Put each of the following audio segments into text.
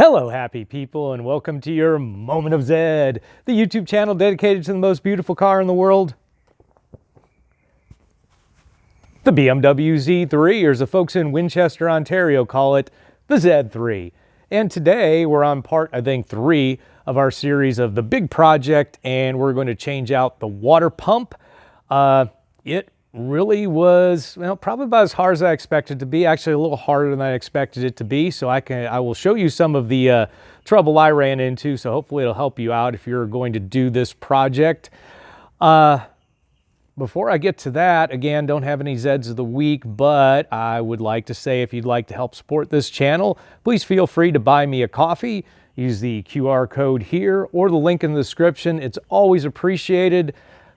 Hello, happy people, and welcome to your Moment of Zed, the YouTube channel dedicated to the most beautiful car in the world, the BMW Z3, or as the folks in Winchester, Ontario call it, the Z3. And today we're on part, I think, 3 of our series of the big project, and we're going to change out the water pump. It really was, well, probably about as hard as I expected it to be. Actually, a little harder than I expected it to be. So I will show you some of the trouble I ran into. So hopefully it'll help you out if you're going to do this project. Before I get to that, again, don't have any Zeds of the week, but I would like to say if you'd like to help support this channel, please feel free to buy me a coffee. Use the QR code here or the link in the description. It's always appreciated.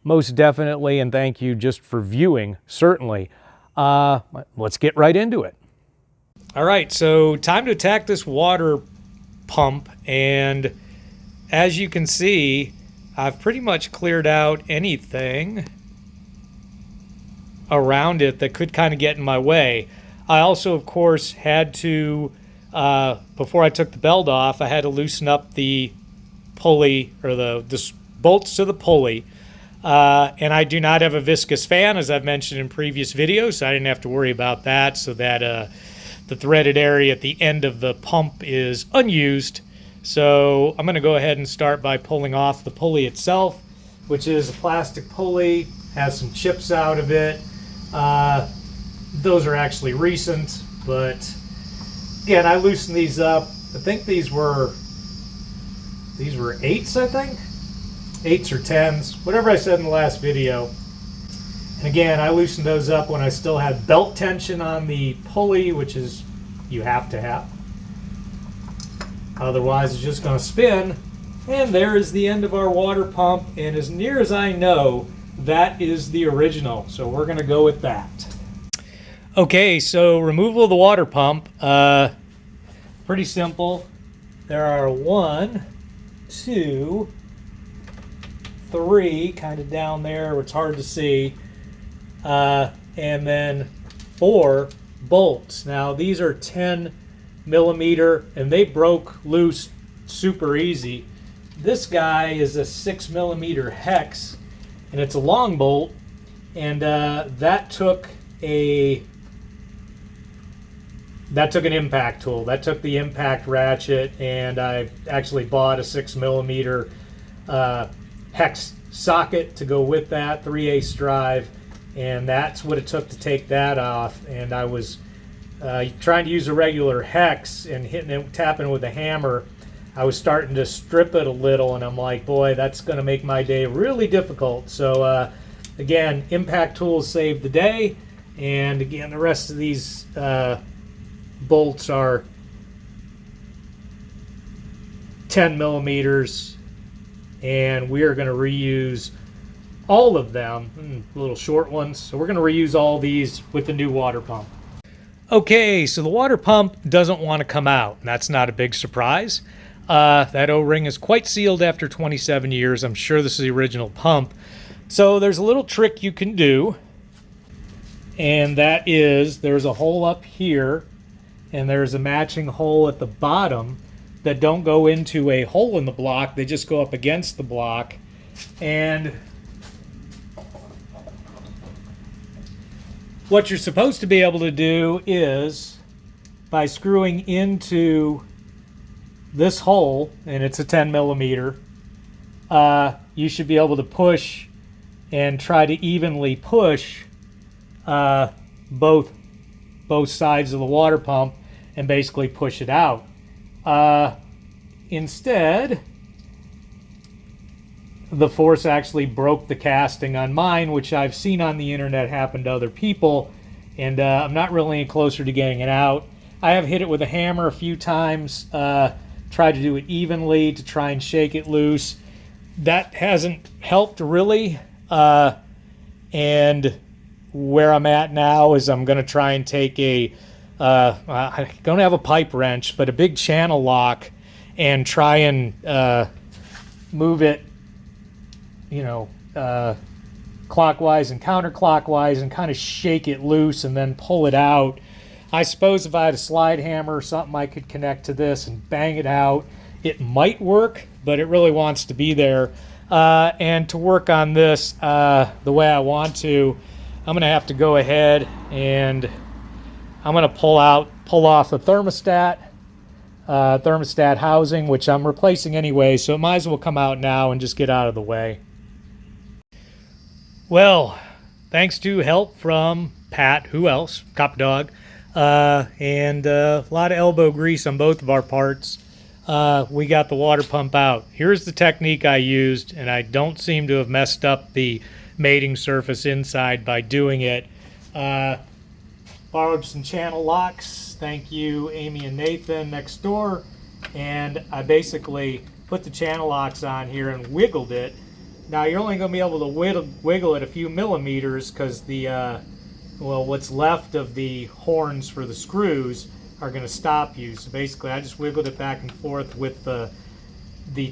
Most definitely, and thank you just for viewing, certainly. Let's get right into it. All right, so time to attack this water pump, and as you can see, I've pretty much cleared out anything around it that could kind of get in my way. I also, of course, had to, before I took the belt off, I had to loosen up the pulley, or the bolts to the pulley. And I do not have a viscous fan, as I've mentioned in previous videos, so I didn't have to worry about that, so that the threaded area at the end of the pump is unused. So I'm going to go ahead and start by pulling off the pulley itself, which is a plastic pulley, has some chips out of it. Those are actually recent, but again, I loosened these up. I think these were 8s, I think. 8s or 10s, whatever I said in the last video. And again, I loosened those up when I still had belt tension on the pulley, which is you have to have. Otherwise, it's just going to spin. And there is the end of our water pump. And as near as I know, that is the original. So we're going to go with that. Okay, so removal of the water pump. Pretty simple. There are 1, 2, 3 kind of down there, it's hard to see, and then 4 bolts. Now these are 10 millimeter and they broke loose super easy. This guy is a 6 millimeter hex and it's a long bolt, and that took an impact tool. That took the impact ratchet, and I actually bought a 6 millimeter hex socket to go with that, 3/8 drive, and that's what it took to take that off. And I was trying to use a regular hex and tapping it with a hammer. I was starting to strip it a little, and I'm like, boy, that's going to make my day really difficult. So again, impact tools saved the day, and again, the rest of these bolts are 10 millimeters. And we are going to reuse all of them, little short ones. So we're going to reuse all these with the new water pump. Okay, so the water pump doesn't want to come out. And that's not a big surprise. That O-ring is quite sealed after 27 years. I'm sure this is the original pump. So there's a little trick you can do. And that is, there's a hole up here. And there's a matching hole at the bottom that don't go into a hole in the block, they just go up against the block. And what you're supposed to be able to do is, by screwing into this hole, and it's a 10 millimeter, you should be able to push and try to evenly push both sides of the water pump and basically push it out. Instead, the force actually broke the casting on mine, which I've seen on the internet happen to other people, and I'm not really any closer to getting it out. I have hit it with a hammer a few times, tried to do it evenly to try and shake it loose. That hasn't helped really, and where I'm at now is I'm going to try and take I don't have a pipe wrench, but a big channel lock, and try and move it, clockwise and counterclockwise, and kind of shake it loose and then pull it out. I suppose if I had a slide hammer or something, I could connect to this and bang it out. It might work, but it really wants to be there. And to work on this the way I want to, I'm going to have to go ahead and I'm going to pull off the thermostat housing, which I'm replacing anyway, so it might as well come out now and just get out of the way. Well, thanks to help from Pat, who else? Cop Dog, and a lot of elbow grease on both of our parts. We got the water pump out. Here's the technique I used, and I don't seem to have messed up the mating surface inside by doing it. Borrowed some channel locks. Thank you, Amy and Nathan next door. And I basically put the channel locks on here and wiggled it. Now you're only going to be able to wiggle it a few millimeters because the, well, what's left of the horns for the screws are going to stop you. So basically I just wiggled it back and forth with the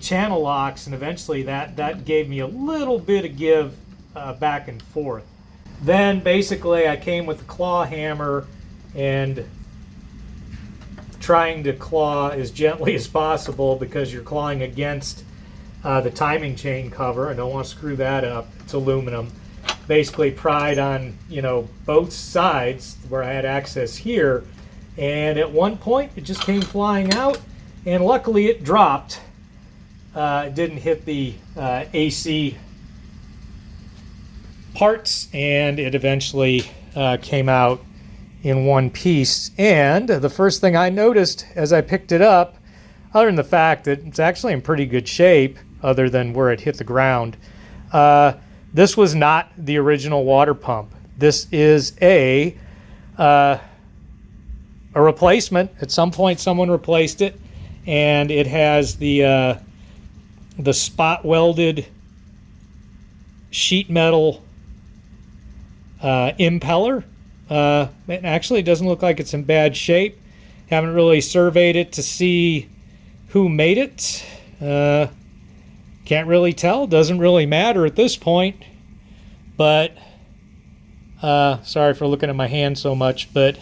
channel locks, and eventually that gave me a little bit of give back and forth. Then basically I came with the claw hammer and trying to claw as gently as possible because you're clawing against the timing chain cover. I don't want to screw that up. It's aluminum. Basically pried on, you know, both sides where I had access here, and at one point it just came flying out, and luckily it dropped. It didn't hit the AC parts, and it eventually came out in one piece. And the first thing I noticed as I picked it up, other than the fact that it's actually in pretty good shape other than where it hit the ground, this was not the original water pump. This is a replacement. At some point someone replaced it, and it has the spot welded sheet metal impeller. It actually doesn't look like it's in bad shape. Haven't really surveyed it to see who made it. Can't really tell. Doesn't really matter at this point. But sorry for looking at my hand so much. But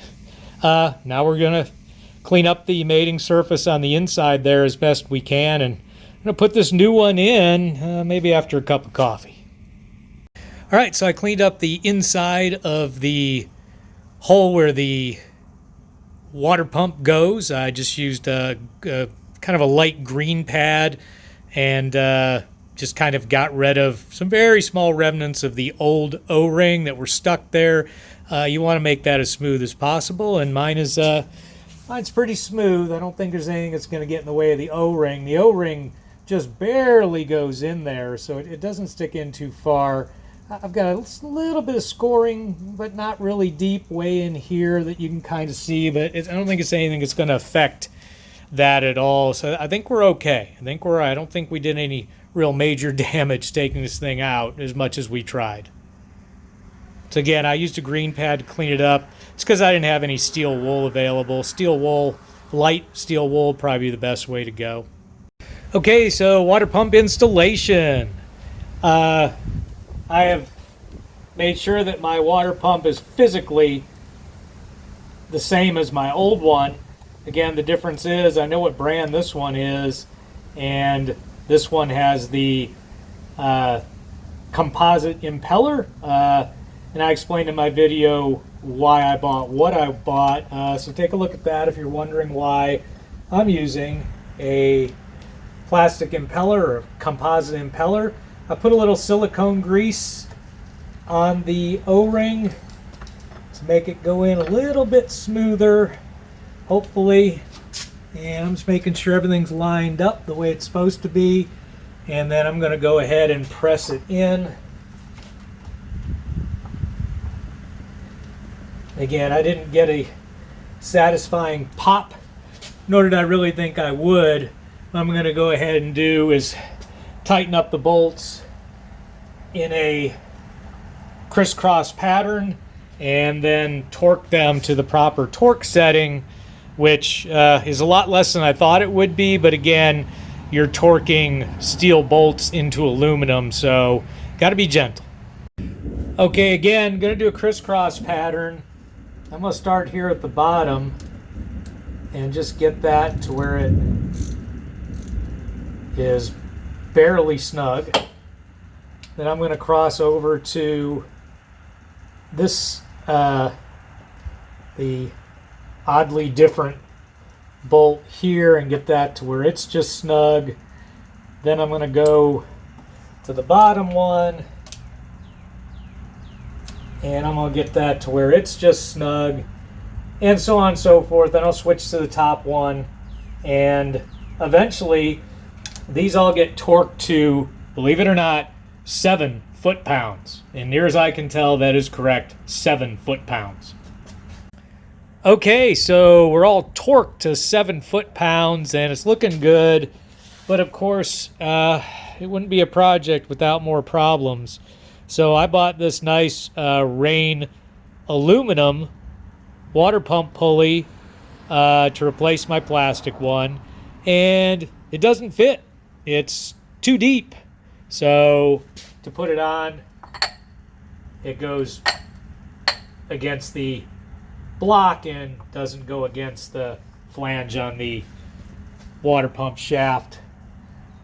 now we're gonna clean up the mating surface on the inside there as best we can, and I'm gonna put this new one in maybe after a cup of coffee. All right, so I cleaned up the inside of the hole where the water pump goes. I just used a kind of a light green pad, and just kind of got rid of some very small remnants of the old O-ring that were stuck there. You want to make that as smooth as possible, and mine's pretty smooth. I don't think there's anything that's going to get in the way of the O-ring. The O-ring just barely goes in there, so it doesn't stick in too far. I've got a little bit of scoring, but not really deep way in here that you can kind of see, but I don't think it's anything that's going to affect that at all. So I think we're okay. I don't think we did any real major damage taking this thing out as much as we tried. So again, I used a green pad to clean it up. It's because I didn't have any steel wool available. Steel wool, light steel wool, probably the best way to go. Okay, so water pump installation. I have made sure that my water pump is physically the same as my old one. Again, the difference is I know what brand this one is, and this one has the composite impeller, and I explained in my video why I bought what I bought, so take a look at that if you're wondering why I'm using a plastic impeller or composite impeller. I put a little silicone grease on the O-ring to make it go in a little bit smoother, hopefully. And I'm just making sure everything's lined up the way it's supposed to be. And then I'm going to go ahead and press it in. Again, I didn't get a satisfying pop, nor did I really think I would. What I'm going to go ahead and do is tighten up the bolts in a crisscross pattern and then torque them to the proper torque setting, which is a lot less than I thought it would be, but again, you're torquing steel bolts into aluminum, so got to be gentle. Okay, again, going to do a crisscross pattern, I'm going to start here at the bottom and just get that to where it is barely snug. Then I'm going to cross over to this, the oddly different bolt here, and get that to where it's just snug. Then I'm going to go to the bottom one, and I'm going to get that to where it's just snug, and so on and so forth. Then I'll switch to the top one, and eventually these all get torqued to, believe it or not, 7 foot-pounds. And near as I can tell, that is correct, 7 foot-pounds. Okay, so we're all torqued to 7 foot-pounds, and it's looking good. But of course, it wouldn't be a project without more problems. So I bought this nice Rain aluminum water pump pulley to replace my plastic one, and it doesn't fit. It's too deep. So to put it on, it goes against the block and doesn't go against the flange on the water pump shaft.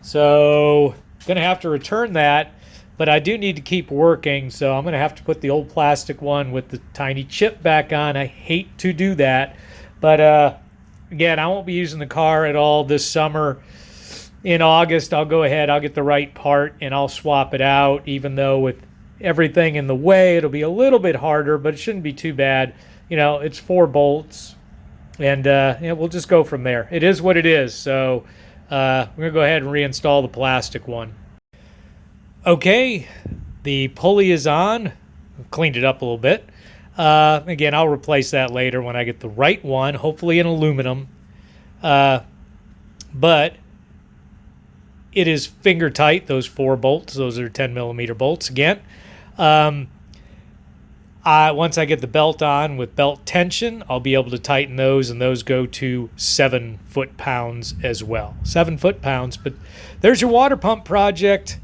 So gonna have to return that, but I do need to keep working, so I'm gonna have to put the old plastic one with the tiny chip back on. I hate to do that, but again, I won't be using the car at all this summer. In August, I'll go ahead, I'll get the right part, and I'll swap it out, even though with everything in the way, it'll be a little bit harder, but it shouldn't be too bad. You know, it's 4 bolts, and we'll just go from there. It is what it is, so we're going to go ahead and reinstall the plastic one. Okay, the pulley is on. I've cleaned it up a little bit. Again, I'll replace that later when I get the right one, hopefully in aluminum. But it is finger tight, those 4 bolts. Those are 10mm bolts again. Once I get the belt on with belt tension, I'll be able to tighten those, and those go to 7 foot-pounds as well. 7 foot-pounds, but there's your water pump project.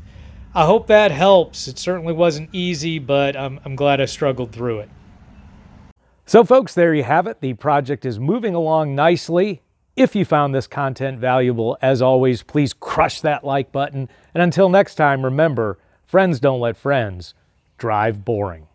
I hope that helps. It certainly wasn't easy, but I'm glad I struggled through it. So folks, there you have it. The project is moving along nicely. If you found this content valuable, as always, please crush that like button. And until next time, remember, friends don't let friends drive boring.